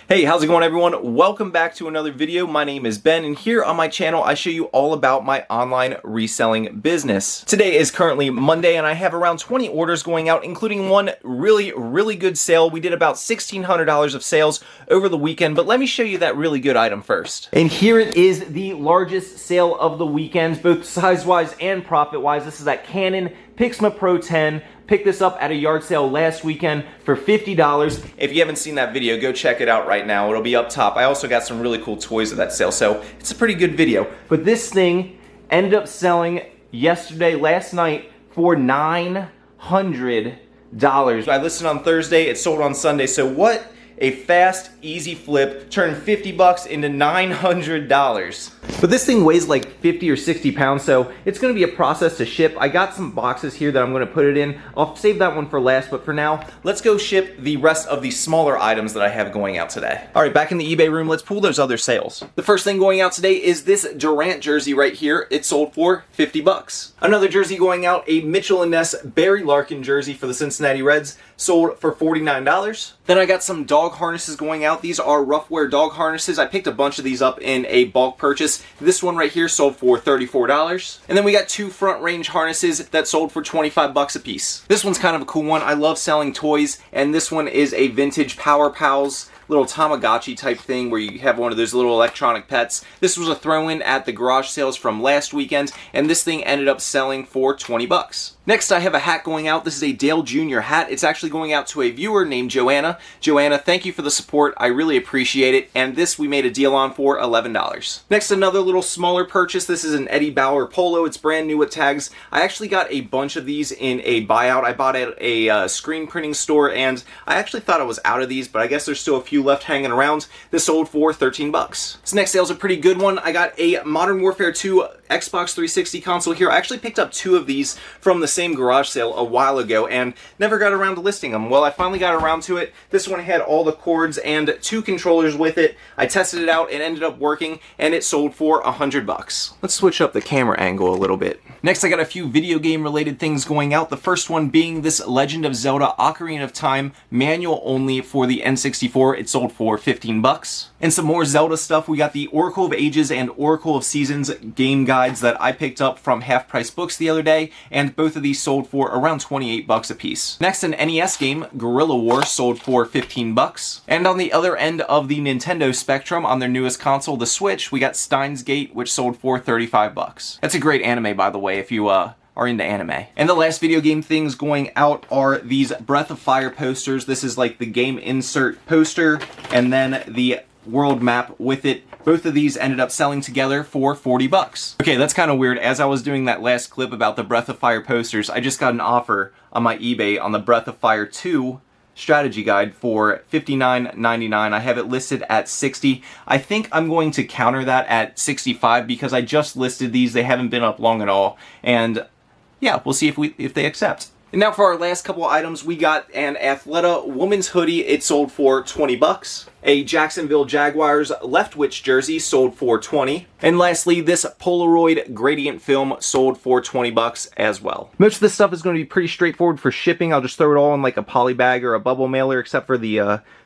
Hey, how's it going everyone? Welcome back to another video. My name is Ben and here on my channel I show you all about my online reselling business. Today is currently Monday and I have around 20 orders going out, including one really good sale. We did about $1,600 of sales over the weekend, but let me show you that really good item first. And here it is, the largest sale of the weekend, both size-wise and profit-wise. This is that Canon Pixma Pro 10. Picked this up at a yard sale last weekend for $50. If you haven't seen that video, go check it out right now. It'll be up top. I also got some really cool toys at that sale, so it's a pretty good video. But this thing ended up selling last night, for $900. I listed on Thursday, it sold on Sunday, so what a fast, easy flip, turned 50 bucks into $900. But this thing weighs like 50 or 60 pounds, so it's gonna be a process to ship. I got some boxes here that I'm gonna put it in. I'll save that one for last, but for now, let's go ship the rest of the smaller items that I have going out today. All right, back in the eBay room, let's pull those other sales. The first thing going out today is this Durant jersey right here. It sold for 50 bucks. Another jersey going out, a Mitchell & Ness Barry Larkin jersey for the Cincinnati Reds, sold for $49. Then I got some dog harnesses going out. These are rough wear dog harnesses. I picked a bunch of these up in a bulk purchase. This one right here sold for $34. And then we got two front range harnesses that sold for 25 bucks a piece. This one's kind of a cool one. I love selling toys, and this one is a vintage Power Pals little Tamagotchi type thing where you have one of those little electronic pets. This was a throw-in at the garage sales from last weekend, and this thing ended up selling for 20 bucks. Next, I have a hat going out. This is a Dale Jr. hat. It's actually going out to a viewer named Joanna. Joanna, thank you for the support. I really appreciate it. And this we made a deal on for $11. Next, another little smaller purchase. This is an Eddie Bauer polo. It's brand new with tags. I actually got a bunch of these in a buyout. I bought at a screen printing store, and I actually thought I was out of these, but I guess there's still a few left hanging around. This sold for 13 bucks. This next sale's a pretty good one. I got a Modern Warfare 2 Xbox 360 console here. I actually picked up two of these from the same garage sale a while ago and never got around to listing them. Well, I finally got around to it. This one had all the cords and two controllers with it. I tested it out, it ended up working, and it sold for 100 bucks. Let's switch up the camera angle a little bit. Next, I got a few video game related things going out. The first one being this Legend of Zelda Ocarina of Time manual only for the N64. It sold for 15 bucks. And some more Zelda stuff. We got the Oracle of Ages and Oracle of Seasons game guides that I picked up from Half Price Books the other day, and both of these sold for around 28 bucks a piece. Next, an NES game, Guerrilla War, sold for 15 bucks. And on the other end of the Nintendo spectrum, on their newest console, the Switch, we got Steins Gate, which sold for 35 bucks. That's a great anime, by the way, if you are into anime. And the last video game things going out are these Breath of Fire posters. This is like the game insert poster, and then the world map with it. Both of these ended up selling together for 40 bucks. Okay, that's kind of weird. As I was doing that last clip about the Breath of Fire posters, I just got an offer on my eBay on the Breath of Fire 2 strategy guide for $59.99. I have it listed at $60. I think I'm going to counter that at $65 because I just listed these. They haven't been up long at all. And yeah, we'll see if they accept. And now for our last couple items, we got an Athleta women's hoodie. It sold for 20 bucks. A Jacksonville Jaguars Leftwich jersey sold for 20. And lastly, this Polaroid gradient film sold for 20 bucks as well. Most of this stuff is going to be pretty straightforward for shipping. I'll just throw it all in like a poly bag or a bubble mailer, except for the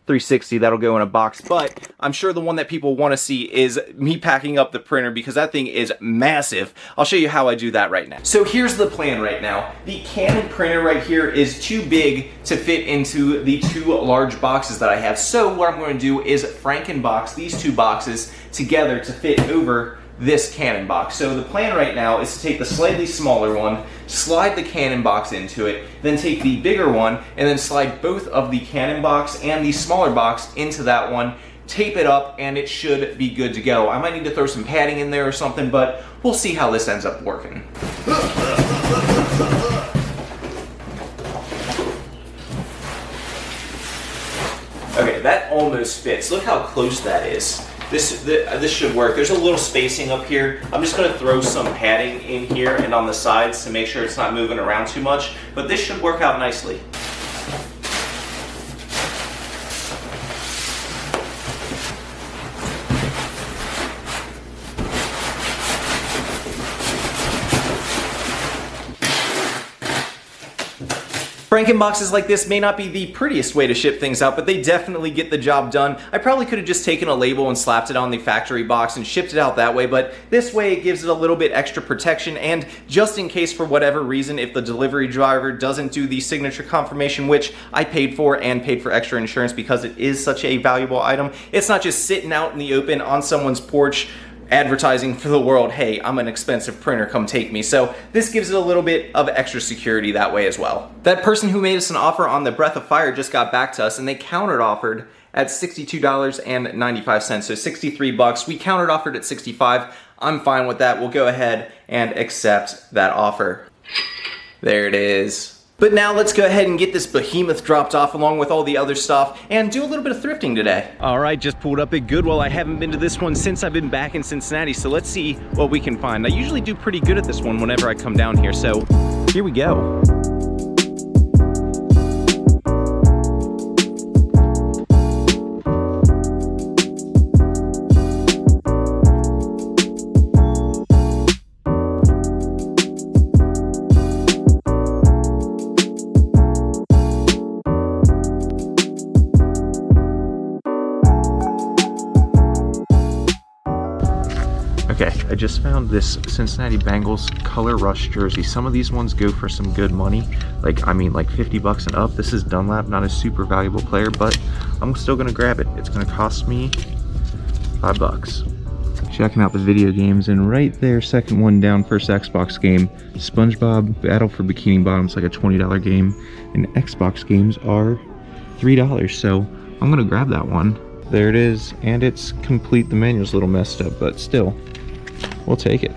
360 that'll go in a box. But I'm sure the one that people want to see is me packing up the printer because that thing is massive. I'll show you how I do that right now. So here's the plan right now. The Canon printer right here is too big to fit into the two large boxes that I have. So what I'm going to do is Frankenbox these two boxes together to fit over this Canon box. So the plan right now is to take the slightly smaller one, slide the Canon box into it, then take the bigger one, and then slide both of the Canon box and the smaller box into that one, tape it up, and it should be good to go. I might need to throw some padding in there or something, but we'll see how this ends up working. Okay, that almost fits. Look how close that is. This should work. There's a little spacing up here. I'm just going to throw some padding in here and on the sides to make sure it's not moving around too much, but this should work out nicely. Franken boxes like this may not be the prettiest way to ship things out, but they definitely get the job done. I probably could have just taken a label and slapped it on the factory box and shipped it out that way, but this way it gives it a little bit extra protection, and just in case for whatever reason, if the delivery driver doesn't do the signature confirmation, which I paid for and paid for extra insurance because it is such a valuable item, it's not just sitting out in the open on someone's porch advertising for the world, hey, I'm an expensive printer, come take me. So this gives it a little bit of extra security that way as well. That person who made us an offer on the Breath of Fire just got back to us, and they countered offered at $62.95, so 63 bucks. We countered offered at 65. I'm fine with that. We'll go ahead and accept that offer. There it is. But now let's go ahead and get this behemoth dropped off along with all the other stuff and do a little bit of thrifting today. All right, just pulled up at Goodwill. I haven't been to this one since I've been back in Cincinnati, so let's see what we can find. I usually do pretty good at this one whenever I come down here, so here we go. Okay, I just found this Cincinnati Bengals Color Rush jersey. Some of these ones go for some good money, like 50 bucks and up. This is Dunlap, not a super valuable player, but I'm still gonna grab it. It's gonna cost me $5. Checking out the video games, and right there, second one down, first Xbox game, SpongeBob Battle for Bikini Bottom. It's like a $20 game, and Xbox games are $3, so I'm gonna grab that one. There it is, and it's complete. The manual's a little messed up, but still, we'll take it.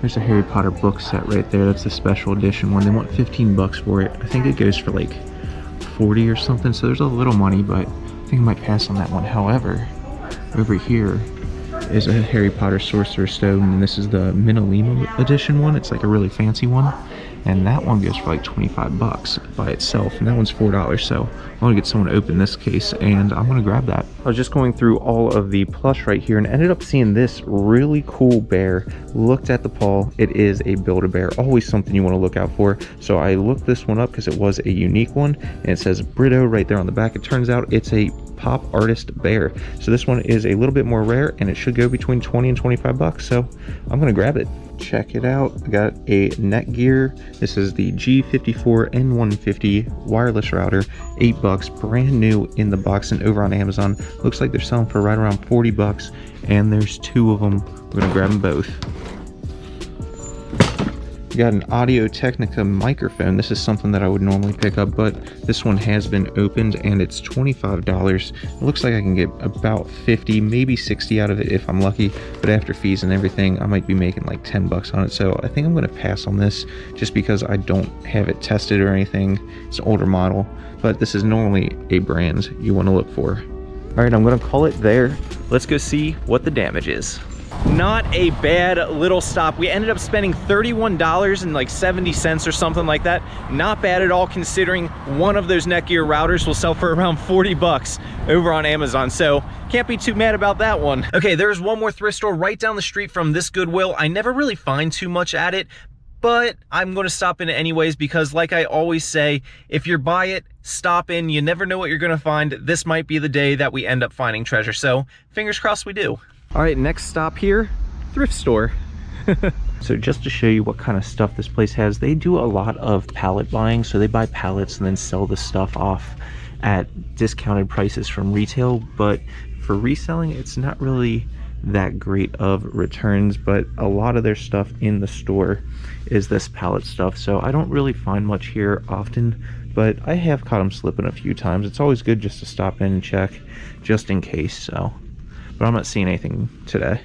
There's a Harry Potter book set right there. That's the special edition one. They want 15 bucks for it. I think it goes for like 40 or something, so there's a little money, but I think I might pass on that one. However, over here is a Harry Potter Sorcerer's Stone, and this is the Minalima edition one. It's like a really fancy one, and that one goes for like 25 bucks by itself, and that one's $4, so I want to get someone to open this case, and I'm going to grab that. I was just going through all of the plush right here and ended up seeing this really cool bear. Looked at the paw. It is a Build-A-Bear, always something you want to look out for. So I looked this one up because it was a unique one, and it says Brito right there on the back. It turns out it's a pop artist bear. So this one is a little bit more rare, and it should go between 20 and 25 bucks. So I'm going to grab it. Check it out. I got a Netgear. This is the G54 N150 wireless router, $8, brand new in the box and over on Amazon. Looks like they're selling for right around 40 bucks, and there's two of them. We're gonna grab them both. We got an Audio Technica microphone. This is something that I would normally pick up, but this one has been opened and it's $25. It looks like I can get about 50, maybe 60 out of it if I'm lucky, but after fees and everything, I might be making like 10 bucks on it. So I think I'm gonna pass on this just because I don't have it tested or anything. It's an older model, but this is normally a brand you wanna look for. All right, I'm gonna call it there. Let's go see what the damage is. Not a bad little stop. We ended up spending $31.70 or something like that. Not bad at all, considering one of those Netgear routers will sell for around 40 bucks over on Amazon. So can't be too mad about that one. Okay, there's one more thrift store right down the street from this Goodwill. I never really find too much at it, but I'm going to stop in anyways because, like I always say, if you're by it, stop in. You never know what you're going to find. This might be the day that we end up finding treasure. So fingers crossed we do. All right, next stop here, thrift store. So just to show you what kind of stuff this place has, they do a lot of pallet buying. So they buy pallets and then sell the stuff off at discounted prices from retail. But for reselling, it's not really that great of returns, but a lot of their stuff in the store is this pallet stuff. So I don't really find much here often, but I have caught them slipping a few times. It's always good just to stop in and check just in case. So, but I'm not seeing anything today.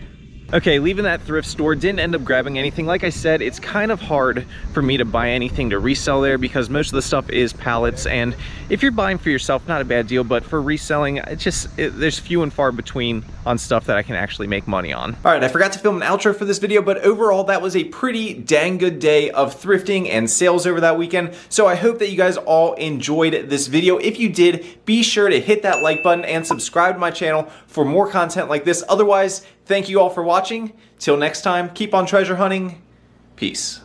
Okay, leaving that thrift store, didn't end up grabbing anything. Like I said, it's kind of hard for me to buy anything to resell there because most of the stuff is pallets, and if you're buying for yourself, not a bad deal, but for reselling, there's few and far between on stuff that I can actually make money on. All right, I forgot to film an outro for this video, but overall, that was a pretty dang good day of thrifting and sales over that weekend, so I hope that you guys all enjoyed this video. If you did, be sure to hit that like button and subscribe to my channel for more content like this. Otherwise, thank you all for watching. Till next time, keep on treasure hunting. Peace.